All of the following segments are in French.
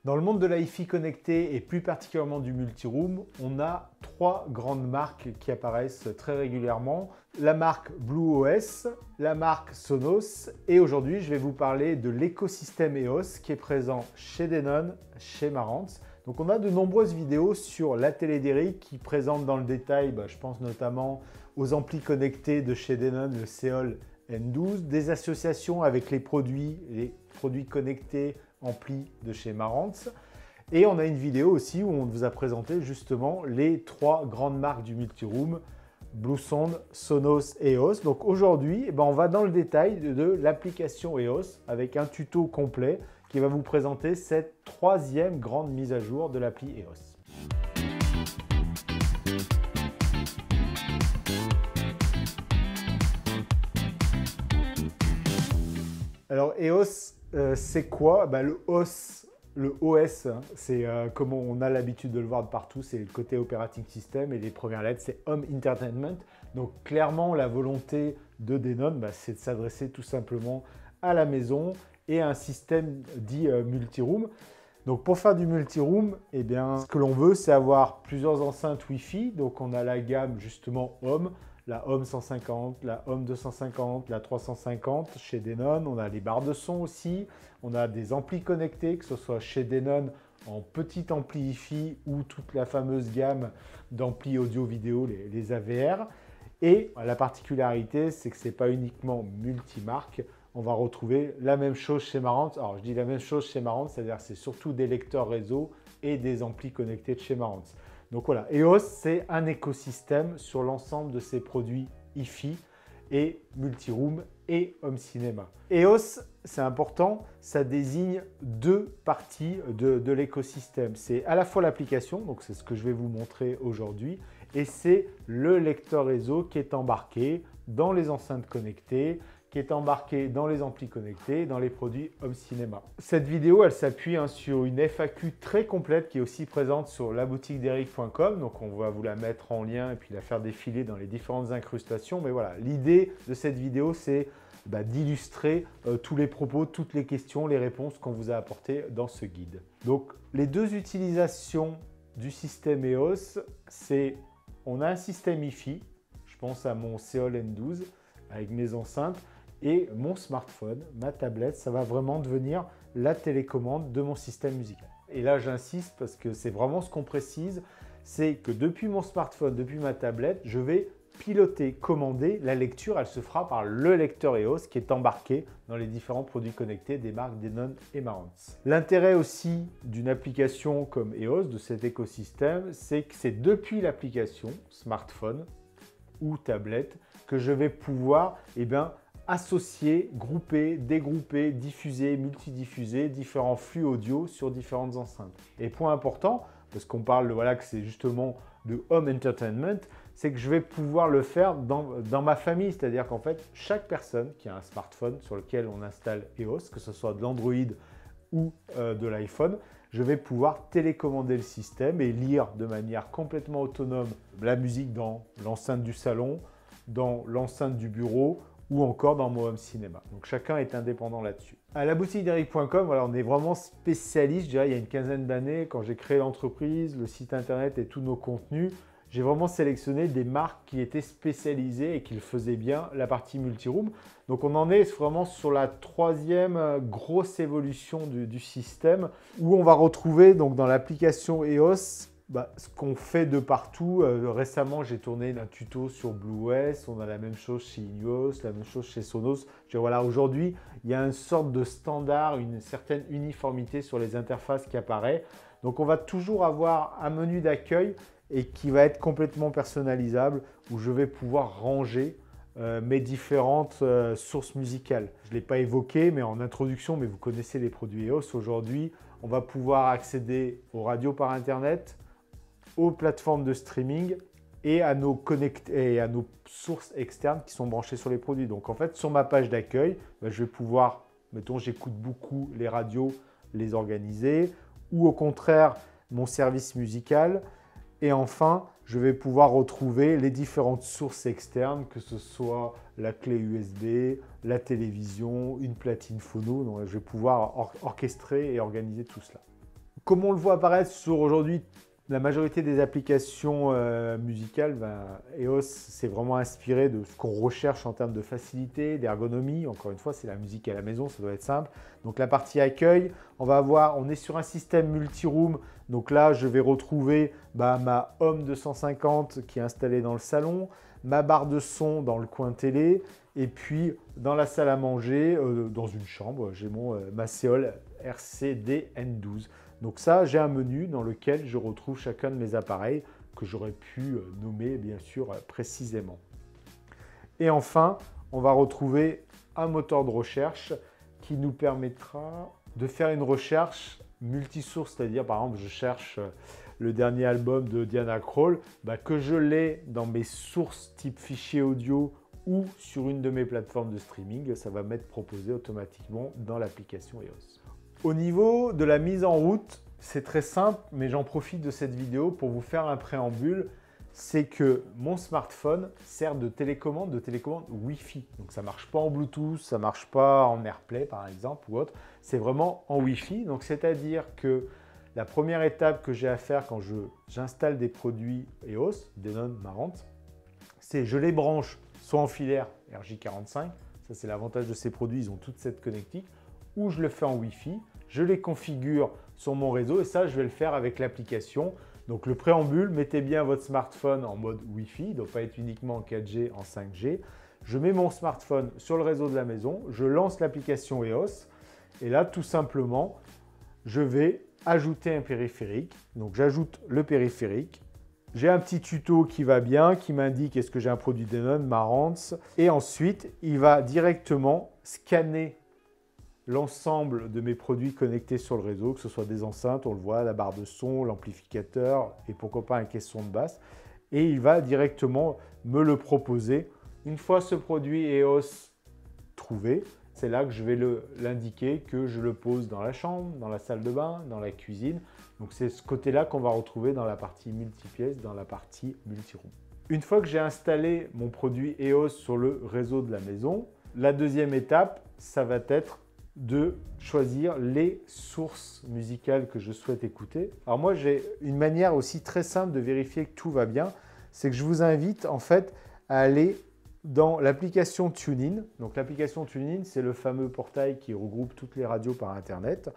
Dans le monde de la hi-fi connectée et plus particulièrement du multiroom, on a trois grandes marques qui apparaissent très régulièrement. La marque BlueOS, la marque Sonos et aujourd'hui je vais vous parler de l'écosystème EOS qui est présent chez Denon, chez Marantz. Donc on a de nombreuses vidéos sur la télé d'Eric qui présentent dans le détail, je pense notamment aux amplis connectés de chez Denon, le Seol N12, des associations avec les produits connectés amplis de chez Marantz. Et on a une vidéo aussi où on vous a présenté justement les trois grandes marques du multiroom, Bluesound, Sonos et EOS. Donc aujourd'hui, on va dans le détail de l'application EOS avec un tuto complet qui va vous présenter cette troisième grande mise à jour de l'appli EOS. Alors EOS, c'est quoi? Le OS, c'est comme on a l'habitude de le voir de partout, c'est le côté operating system et les premières lettres, c'est Home Entertainment. Donc clairement, la volonté de Denon, c'est de s'adresser tout simplement à la maison et à un système dit multiroom. Donc pour faire du multiroom, ce que l'on veut, c'est avoir plusieurs enceintes Wi-Fi. Donc on a la gamme justement Home, la Home 150, la Home 250, la 350 chez Denon. On a les barres de son aussi. On a des amplis connectés, que ce soit chez Denon en petit ampli Hi-Fi ou toute la fameuse gamme d'amplis audio-vidéo, les AVR. Et la particularité, c'est que ce n'est pas uniquement multimarque. On va retrouver la même chose chez Marantz. Alors, je dis la même chose chez Marantz, c'est-à-dire que c'est surtout des lecteurs réseau et des amplis connectés de chez Marantz. Donc voilà, EOS, c'est un écosystème sur l'ensemble de ces produits Hi-Fi et multiroom et home cinéma. EOS, c'est important, ça désigne deux parties de l'écosystème. C'est à la fois l'application, donc c'est ce que je vais vous montrer aujourd'hui, et c'est le lecteur réseau qui est embarqué dans les enceintes connectées, qui est embarqué dans les amplis connectés, dans les produits home cinéma. Cette vidéo, elle s'appuie sur une FAQ très complète qui est aussi présente sur laboutiquederic.com. Donc on va vous la mettre en lien et puis la faire défiler dans les différentes incrustations. Mais voilà, l'idée de cette vidéo, c'est d'illustrer tous les propos, toutes les questions, les réponses qu'on vous a apportées dans ce guide. Donc les deux utilisations du système EOS, c'est on a un système Hi-Fi, je pense à mon Seol N12 avec mes enceintes, et mon smartphone, ma tablette, ça va vraiment devenir la télécommande de mon système musical. Et là, j'insiste parce que c'est vraiment ce qu'on précise, c'est que depuis mon smartphone, depuis ma tablette, je vais piloter, commander. La lecture, elle se fera par le lecteur EOS qui est embarqué dans les différents produits connectés des marques Denon et Marantz. L'intérêt aussi d'une application comme EOS, de cet écosystème, c'est que c'est depuis l'application smartphone ou tablette que je vais pouvoir associer, grouper, dégrouper, diffuser, multidiffuser différents flux audio sur différentes enceintes. Et point important, parce qu'on parle que c'est justement de home entertainment, c'est que je vais pouvoir le faire dans ma famille, c'est-à-dire qu'en fait, chaque personne qui a un smartphone sur lequel on installe EOS, que ce soit de l'Android ou de l'iPhone, je vais pouvoir télécommander le système et lire de manière complètement autonome la musique dans l'enceinte du salon, dans l'enceinte du bureau ou encore dans mon home cinéma. Donc chacun est indépendant là-dessus. À laboutiquederic.com, on est vraiment spécialiste, je dirais, il y a une quinzaine d'années, quand j'ai créé l'entreprise, le site internet et tous nos contenus, j'ai vraiment sélectionné des marques qui étaient spécialisées et qui faisaient bien la partie multiroom. Donc on en est vraiment sur la troisième grosse évolution du système où on va retrouver donc dans l'application EOS ce qu'on fait de partout. Récemment, j'ai tourné un tuto sur BlueOS, on a la même chose chez Ineos, la même chose chez Sonos. Aujourd'hui, il y a une sorte de standard, une certaine uniformité sur les interfaces qui apparaît. Donc on va toujours avoir un menu d'accueil et qui va être complètement personnalisable où je vais pouvoir ranger mes différentes sources musicales. Je ne l'ai pas évoqué, mais en introduction, mais vous connaissez les produits EOS. Aujourd'hui, on va pouvoir accéder aux radios par Internet, aux plateformes de streaming et à nos sources externes qui sont branchées sur les produits. Donc en fait, sur ma page d'accueil, je vais pouvoir, mettons, j'écoute beaucoup les radios, les organiser, ou au contraire, mon service musical. Et enfin, je vais pouvoir retrouver les différentes sources externes, que ce soit la clé USB, la télévision, une platine phono. Donc, je vais pouvoir orchestrer et organiser tout cela. Comme on le voit apparaître sur aujourd'hui la majorité des applications musicales, EOS s'est vraiment inspiré de ce qu'on recherche en termes de facilité, d'ergonomie. Encore une fois, c'est la musique à la maison, ça doit être simple. Donc la partie accueil, on est sur un système multi-room. Donc là, je vais retrouver ma Home 250 qui est installée dans le salon, ma barre de son dans le coin télé, et puis dans la salle à manger, dans une chambre, j'ai ma Seol RCD N12. Donc ça, j'ai un menu dans lequel je retrouve chacun de mes appareils que j'aurais pu nommer bien sûr précisément. Et enfin, on va retrouver un moteur de recherche qui nous permettra de faire une recherche multisource, c'est-à-dire par exemple je cherche le dernier album de Diana Krall, que je l'ai dans mes sources type fichier audio ou sur une de mes plateformes de streaming, ça va m'être proposé automatiquement dans l'application EOS. Au niveau de la mise en route, c'est très simple, mais j'en profite de cette vidéo pour vous faire un préambule. C'est que mon smartphone sert de télécommande Wi-Fi. Donc ça ne marche pas en Bluetooth, ça ne marche pas en AirPlay par exemple ou autre. C'est vraiment en Wi-Fi. Donc c'est-à-dire que la première étape que j'ai à faire quand j'installe des produits EOS, Denon, Marantz, c'est je les branche soit en filaire RJ45, ça c'est l'avantage de ces produits, ils ont toute cette connectique, ou je le fais en Wi-Fi, je les configure sur mon réseau et ça, je vais le faire avec l'application. Donc le préambule, mettez bien votre smartphone en mode Wi-Fi, il ne doit pas être uniquement en 4G, en 5G. Je mets mon smartphone sur le réseau de la maison, je lance l'application EOS et là, tout simplement, je vais ajouter un périphérique. Donc j'ajoute le périphérique. J'ai un petit tuto qui va bien, qui m'indique est-ce que j'ai un produit Denon, Marantz. Et ensuite, il va directement scanner l'ensemble de mes produits connectés sur le réseau, que ce soit des enceintes, on le voit, la barre de son, l'amplificateur et pourquoi pas un caisson de basse. Et il va directement me le proposer. Une fois ce produit EOS trouvé, c'est là que je vais l'indiquer que je le pose dans la chambre, dans la salle de bain, dans la cuisine. Donc c'est ce côté-là qu'on va retrouver dans la partie multipièces, dans la partie multiroom. Une fois que j'ai installé mon produit EOS sur le réseau de la maison, la deuxième étape, ça va être de choisir les sources musicales que je souhaite écouter. Alors moi, j'ai une manière aussi très simple de vérifier que tout va bien, c'est que je vous invite en fait à aller dans l'application TuneIn. Donc l'application TuneIn, c'est le fameux portail qui regroupe toutes les radios par Internet.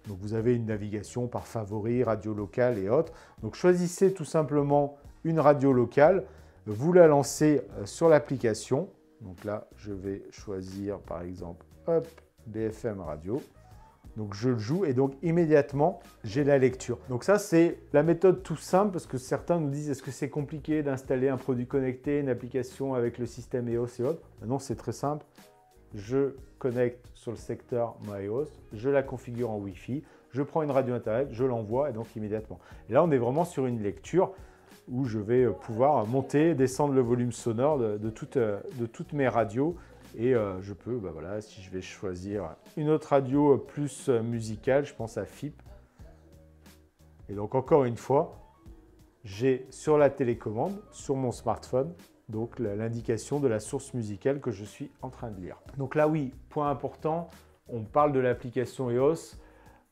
Donc vous avez une navigation par favoris, radio locale et autres. Donc choisissez tout simplement une radio locale, vous la lancez sur l'application. Donc là, je vais choisir par exemple, hop, BFM Radio. Donc je le joue et donc immédiatement, j'ai la lecture. Donc ça, c'est la méthode tout simple parce que certains nous disent est-ce que c'est compliqué d'installer un produit connecté, une application avec le système EOS et autres? Non, c'est très simple. Je connecte sur le secteur ma EOS, je la configure en Wi-Fi, je prends une radio Internet, je l'envoie et donc immédiatement. Et là, on est vraiment sur une lecture où je vais pouvoir monter, descendre le volume sonore de toutes mes radios. Et je peux, voilà, si je vais choisir une autre radio plus musicale, je pense à FIP. Et donc encore une fois, j'ai sur la télécommande, sur mon smartphone, donc l'indication de la source musicale que je suis en train de lire. Donc là oui, point important, on parle de l'application EOS.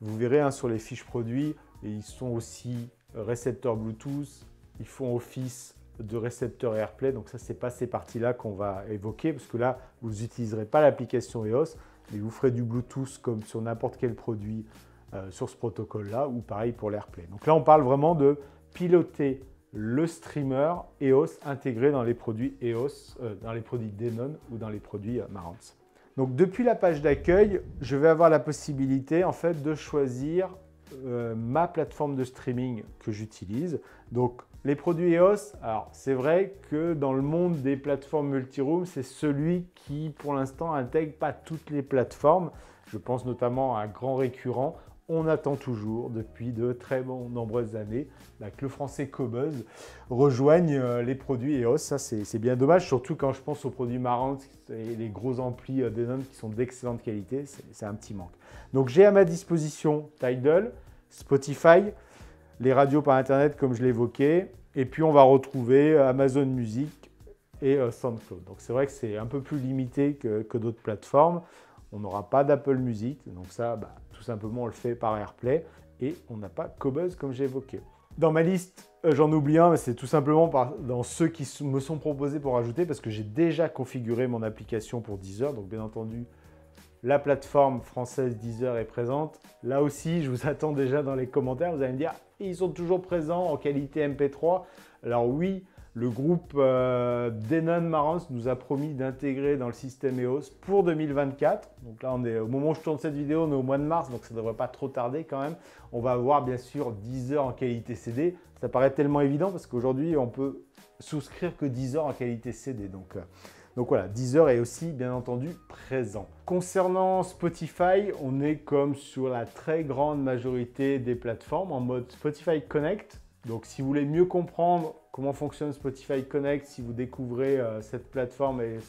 Vous verrez sur les fiches produits, et ils sont aussi récepteurs Bluetooth, ils font office de récepteur AirPlay, donc ça, c'est pas ces parties-là qu'on va évoquer, parce que là, vous n'utiliserez pas l'application EOS, mais vous ferez du Bluetooth comme sur n'importe quel produit sur ce protocole-là, ou pareil pour l'AirPlay. Donc là, on parle vraiment de piloter le streamer EOS intégré dans les produits EOS, dans les produits Denon ou dans les produits Marantz. Donc depuis la page d'accueil, je vais avoir la possibilité en fait de choisir ma plateforme de streaming que j'utilise. Donc les produits EOS, alors c'est vrai que dans le monde des plateformes multiroom, c'est celui qui pour l'instant n'intègre pas toutes les plateformes. Je pense notamment à un grand récurrent. On attend toujours depuis de très nombreuses années que le français Qobuz rejoigne les produits EOS. Ça c'est bien dommage, surtout quand je pense aux produits Marantz et les gros amplis Denon qui sont d'excellente qualité. C'est un petit manque. Donc j'ai à ma disposition Tidal, Spotify, les radios par Internet comme je l'évoquais, et puis on va retrouver Amazon Music et SoundCloud. Donc c'est vrai que c'est un peu plus limité que d'autres plateformes. On n'aura pas d'Apple Music, donc ça, tout simplement, on le fait par AirPlay. et on n'a pas Qobuz comme j'ai évoqué. Dans ma liste, j'en oublie un, mais c'est tout simplement dans ceux qui me sont proposés pour ajouter parce que j'ai déjà configuré mon application pour Deezer. Donc bien entendu, la plateforme française Deezer est présente. Là aussi, je vous attends déjà dans les commentaires. Vous allez me dire, ils sont toujours présents en qualité MP3. Alors oui, le groupe Denon Marantz nous a promis d'intégrer dans le système EOS pour 2024. Donc là, au moment où je tourne cette vidéo, on est au mois de mars, donc ça ne devrait pas trop tarder quand même. On va avoir bien sûr Deezer en qualité CD. Ça paraît tellement évident parce qu'aujourd'hui, on peut souscrire que Deezer en qualité CD. Donc voilà, Deezer est aussi bien entendu présent. Concernant Spotify, on est comme sur la très grande majorité des plateformes en mode Spotify Connect. Donc si vous voulez mieux comprendre comment fonctionne Spotify Connect, si vous découvrez cette plateforme et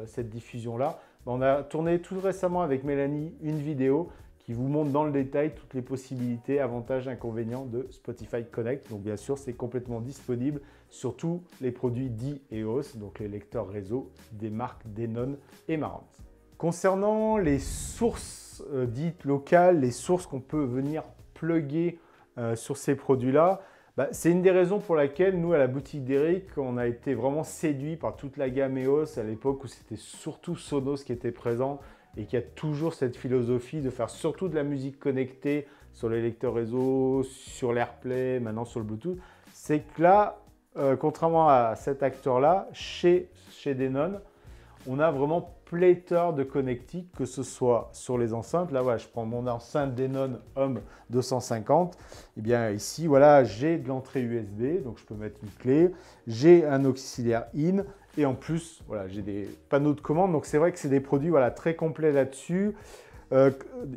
cette diffusion-là, on a tourné tout récemment avec Mélanie une vidéo qui vous montre dans le détail toutes les possibilités, avantages, inconvénients de Spotify Connect. Donc bien sûr, c'est complètement disponible sur tous les produits dits EOS, donc les lecteurs réseau des marques Denon et Marantz. Concernant les sources dites locales, les sources qu'on peut venir plugger sur ces produits-là, c'est une des raisons pour laquelle nous, à la boutique d'Eric, on a été vraiment séduits par toute la gamme EOS à l'époque où c'était surtout Sonos qui était présent et qui a toujours cette philosophie de faire surtout de la musique connectée sur les lecteurs réseau, sur l'AirPlay, maintenant sur le Bluetooth. C'est que là, contrairement à cet acteur-là, chez Denon, on a vraiment pléthore de connectiques, que ce soit sur les enceintes. Là, voilà, je prends mon enceinte Denon Home 250. Et bien ici, voilà, j'ai de l'entrée USB, donc je peux mettre une clé. J'ai un auxiliaire in et en plus, voilà, j'ai des panneaux de commande. Donc c'est vrai que c'est des produits voilà, très complets là-dessus.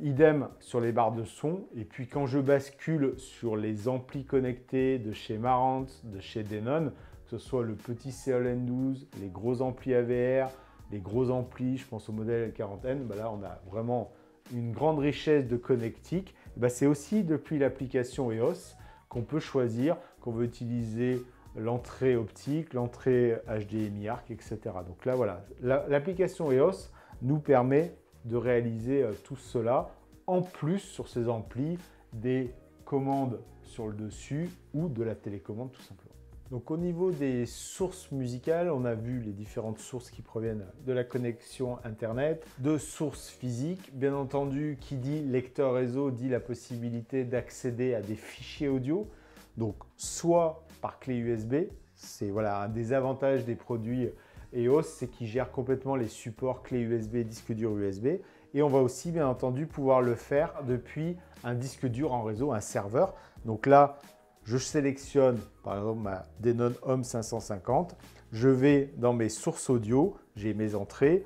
Idem sur les barres de son. Et puis quand je bascule sur les amplis connectés de chez Marantz, de chez Denon, que ce soit le petit CL-N12, les gros amplis AVR, les gros amplis, je pense au modèle L40N, là on a vraiment une grande richesse de connectiques. C'est aussi depuis l'application EOS qu'on peut choisir qu'on veut utiliser l'entrée optique, l'entrée HDMI ARC, etc. Donc là voilà, l'application EOS nous permet de réaliser tout cela, en plus sur ces amplis des commandes sur le dessus ou de la télécommande tout simplement. Donc au niveau des sources musicales, on a vu les différentes sources qui proviennent de la connexion Internet, de sources physiques. Bien entendu, qui dit lecteur réseau dit la possibilité d'accéder à des fichiers audio, donc soit par clé USB, c'est voilà, un des avantages des produits EOS, c'est qu'ils gèrent complètement les supports clé USB, disque dur USB, et on va aussi bien entendu pouvoir le faire depuis un disque dur en réseau, un serveur. Donc là, je sélectionne par exemple ma Denon Home 550, je vais dans mes sources audio, j'ai mes entrées.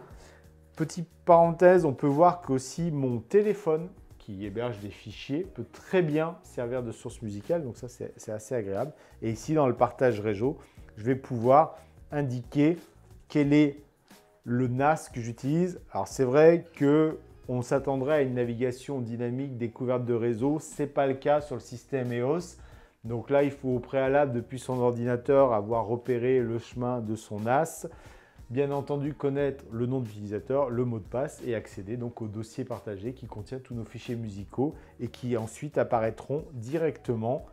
Petite parenthèse, on peut voir qu'aussi mon téléphone qui héberge des fichiers peut très bien servir de source musicale, donc ça c'est assez agréable. Et ici dans le partage réseau, je vais pouvoir indiquer quel est le NAS que j'utilise. Alors c'est vrai qu'on s'attendrait à une navigation dynamique découverte de réseau, ce n'est pas le cas sur le système EOS. Donc là, il faut au préalable, depuis son ordinateur, avoir repéré le chemin de son NAS. Bien entendu, connaître le nom d'utilisateur, le mot de passe et accéder donc au dossier partagé qui contient tous nos fichiers musicaux et qui ensuite apparaîtront directement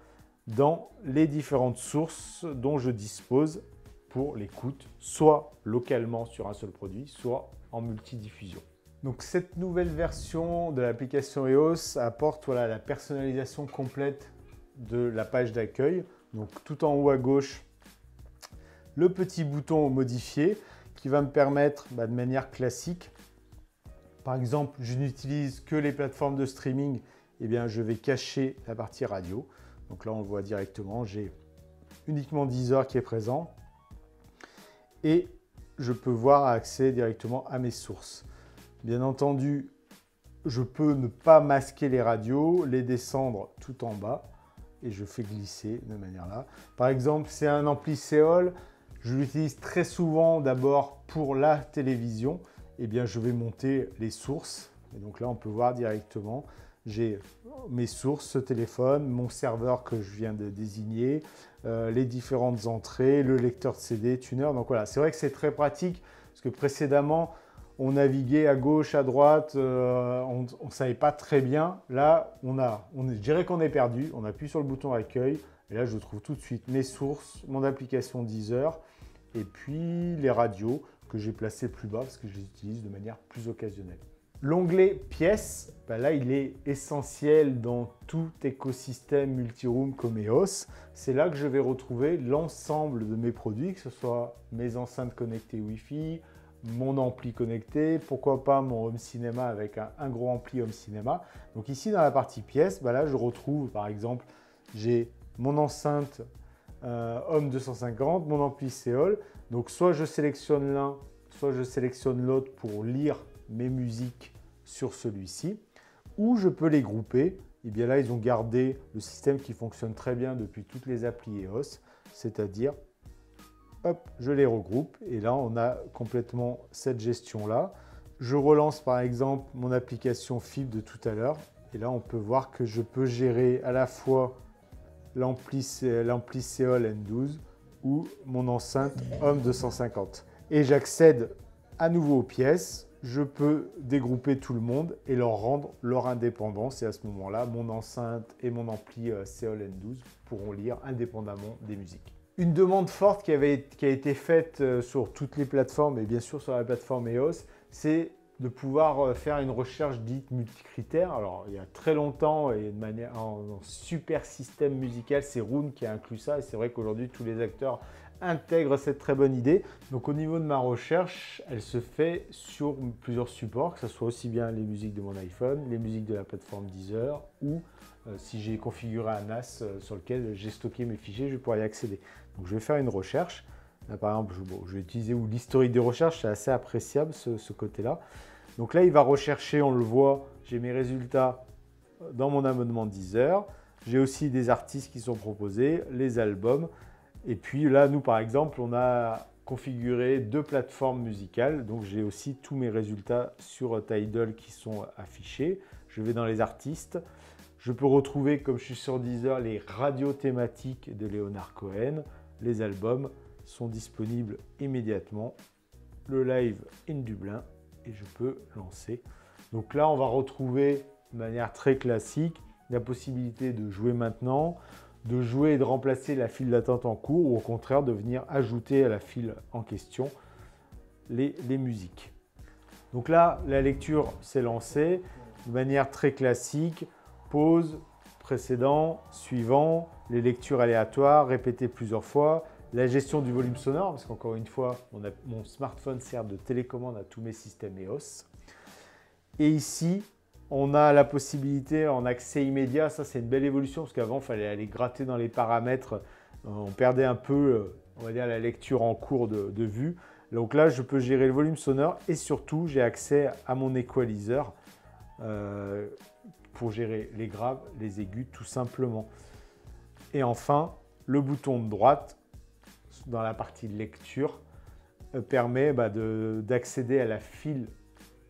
dans les différentes sources dont je dispose pour l'écoute, soit localement sur un seul produit, soit en multidiffusion. Donc cette nouvelle version de l'application EOS apporte voilà, la personnalisation complète de la page d'accueil. Donc tout en haut à gauche, le petit bouton modifier qui va me permettre de manière classique, par exemple, je n'utilise que les plateformes de streaming, eh bien je vais cacher la partie radio. Donc là on le voit directement, j'ai uniquement Deezer qui est présent et je peux voir accès directement à mes sources. Bien entendu, je peux ne pas masquer les radios, les descendre tout en bas et je fais glisser de manière là. Par exemple, c'est un ampli Seol, je l'utilise très souvent d'abord pour la télévision. Eh bien, je vais monter les sources. Et donc là, on peut voir directement, j'ai mes sources, ce téléphone, mon serveur que je viens de désigner, les différentes entrées, le lecteur de CD, tuner. Donc voilà, c'est vrai que c'est très pratique parce que précédemment, on naviguait à gauche, à droite, on ne savait pas très bien. Là, je dirais qu'on est perdu. On appuie sur le bouton accueil et là, je trouve tout de suite mes sources, mon application Deezer et puis les radios que j'ai placées plus bas parce que je les utilise de manière plus occasionnelle. L'onglet pièces, là, il est essentiel dans tout écosystème multiroom comme EOS. C'est là que je vais retrouver l'ensemble de mes produits, que ce soit mes enceintes connectées Wi-Fi, mon ampli connecté, pourquoi pas mon home cinéma avec un gros ampli home cinéma. Donc ici, dans la partie pièces, là, je retrouve, par exemple, j'ai mon enceinte Home 250, mon ampli Seol. Donc soit je sélectionne l'un, soit je sélectionne l'autre pour lire mes musiques sur celui-ci, ou je peux les grouper. Et bien là, ils ont gardé le système qui fonctionne très bien depuis toutes les applis EOS, c'est-à-dire, hop, je les regroupe et là, on a complètement cette gestion-là. Je relance par exemple mon application Fibre de tout à l'heure et là, on peut voir que je peux gérer à la fois l'ampli Seol N12 ou mon enceinte Home 250. Et j'accède à nouveau aux pièces. Je peux dégrouper tout le monde et leur rendre leur indépendance. Et à ce moment-là, mon enceinte et mon ampli Seol N12 pourront lire indépendamment des musiques. Une demande forte qui a été faite sur toutes les plateformes et bien sûr sur la plateforme EOS, c'est de pouvoir faire une recherche dite multicritère. Alors, il y a très longtemps et de manière en super système musical, c'est Roon qui a inclus ça. Et c'est vrai qu'aujourd'hui, tous les acteurs intègrent cette très bonne idée. Donc, au niveau de ma recherche, elle se fait sur plusieurs supports, que ce soit aussi bien les musiques de mon iPhone, les musiques de la plateforme Deezer ou si j'ai configuré un NAS sur lequel j'ai stocké mes fichiers, je vais pouvoir y accéder. Donc, je vais faire une recherche. Là, par exemple, je vais utiliser l'historique des recherches, c'est assez appréciable ce côté-là. Donc là, il va rechercher, on le voit, j'ai mes résultats dans mon abonnement Deezer. J'ai aussi des artistes qui sont proposés, les albums. Et puis là, nous, par exemple, on a configuré 2 plateformes musicales. Donc j'ai aussi tous mes résultats sur Tidal qui sont affichés. Je vais dans les artistes. Je peux retrouver, comme je suis sur Deezer, les radios thématiques de Leonard Cohen. Les albums sont disponibles immédiatement. Le live in Dublin. Et je peux lancer. Donc là, on va retrouver de manière très classique la possibilité de jouer maintenant, de jouer et de remplacer la file d'attente en cours ou au contraire de venir ajouter à la file en question les musiques. Donc là, la lecture s'est lancée de manière très classique. Pause, précédent, suivant, les lectures aléatoires, répétées plusieurs fois. La gestion du volume sonore, parce qu'encore une fois, mon smartphone sert de télécommande à tous mes systèmes EOS. Et ici, on a la possibilité en accès immédiat. Ça, c'est une belle évolution, parce qu'avant, il fallait aller gratter dans les paramètres. On perdait un peu, on va dire, la lecture en cours de vue. Donc là, je peux gérer le volume sonore et surtout, j'ai accès à mon equalizer pour gérer les graves, les aigus, tout simplement. Et enfin, le bouton de droite, dans la partie lecture, permet d'accéder à la file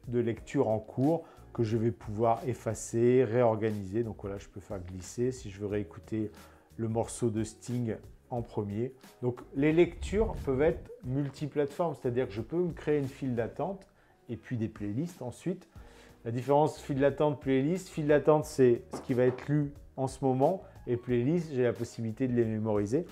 de lecture en cours que je vais pouvoir effacer, réorganiser. Donc voilà, je peux faire glisser si je veux réécouter le morceau de Sting en premier. Donc les lectures peuvent être multiplateformes, c'est-à-dire que je peux me créer une file d'attente et puis des playlists ensuite. La différence file d'attente, playlist, file d'attente c'est ce qui va être lu en ce moment et playlist, j'ai la possibilité de les mémoriser.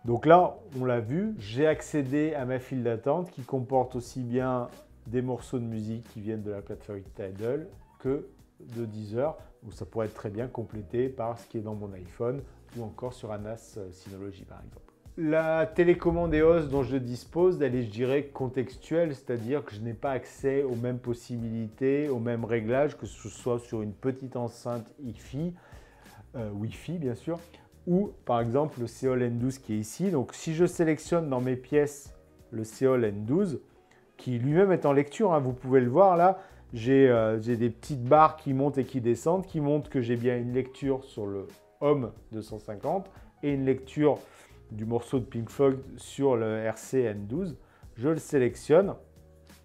Donc là, on l'a vu, j'ai accédé à ma file d'attente qui comporte aussi bien des morceaux de musique qui viennent de la plateforme Tidal que de Deezer, où ça pourrait être très bien complété par ce qui est dans mon iPhone ou encore sur un NAS Synology par exemple. La télécommande EOS dont je dispose, elle est, je dirais, contextuelle, c'est-à-dire que je n'ai pas accès aux mêmes possibilités, aux mêmes réglages, que ce soit sur une petite enceinte Wi-Fi, bien sûr, ou par exemple le Seol N12 qui est ici. Donc si je sélectionne dans mes pièces le Seol N12, qui lui-même est en lecture, hein, vous pouvez le voir là, j'ai des petites barres qui montent et qui descendent, qui montrent que j'ai bien une lecture sur le Home 250 et une lecture du morceau de Pink Floyd sur le RC N12. Je le sélectionne,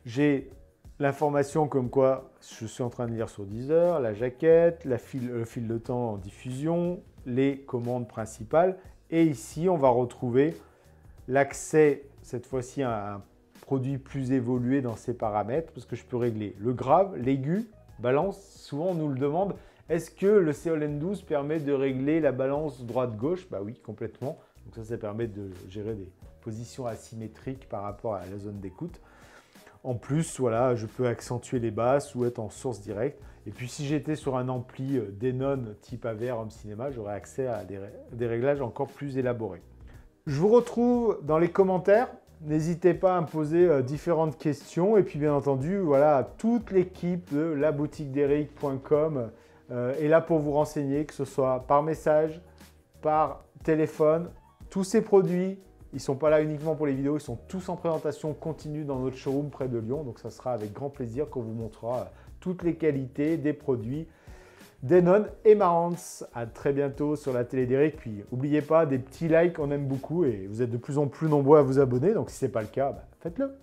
j'ai l'information comme quoi je suis en train de lire sur Deezer, la jaquette, le fil de temps en diffusion, les commandes principales. Et ici, on va retrouver l'accès, cette fois-ci, à un produit plus évolué dans ses paramètres parce que je peux régler le grave, l'aigu, balance. Souvent, on nous le demande. Est-ce que le COLN12 permet de régler la balance droite-gauche? Bah oui, complètement. Donc ça permet de gérer des positions asymétriques par rapport à la zone d'écoute. En plus, voilà, je peux accentuer les basses ou être en source directe. Et puis si j'étais sur un ampli Denon type AVR Home Cinéma, j'aurais accès à des réglages encore plus élaborés. Je vous retrouve dans les commentaires. N'hésitez pas à me poser différentes questions. Et puis bien entendu, voilà, toute l'équipe de laboutiquederic.com est là pour vous renseigner, que ce soit par message, par téléphone. Tous ces produits, ils ne sont pas là uniquement pour les vidéos, ils sont tous en présentation continue dans notre showroom près de Lyon. Donc ça sera avec grand plaisir qu'on vous montrera toutes les qualités des produits Denon et Marantz. À très bientôt sur la télé d'Eric. Puis n'oubliez pas des petits likes, on aime beaucoup et vous êtes de plus en plus nombreux à vous abonner. Donc si ce n'est pas le cas, faites-le.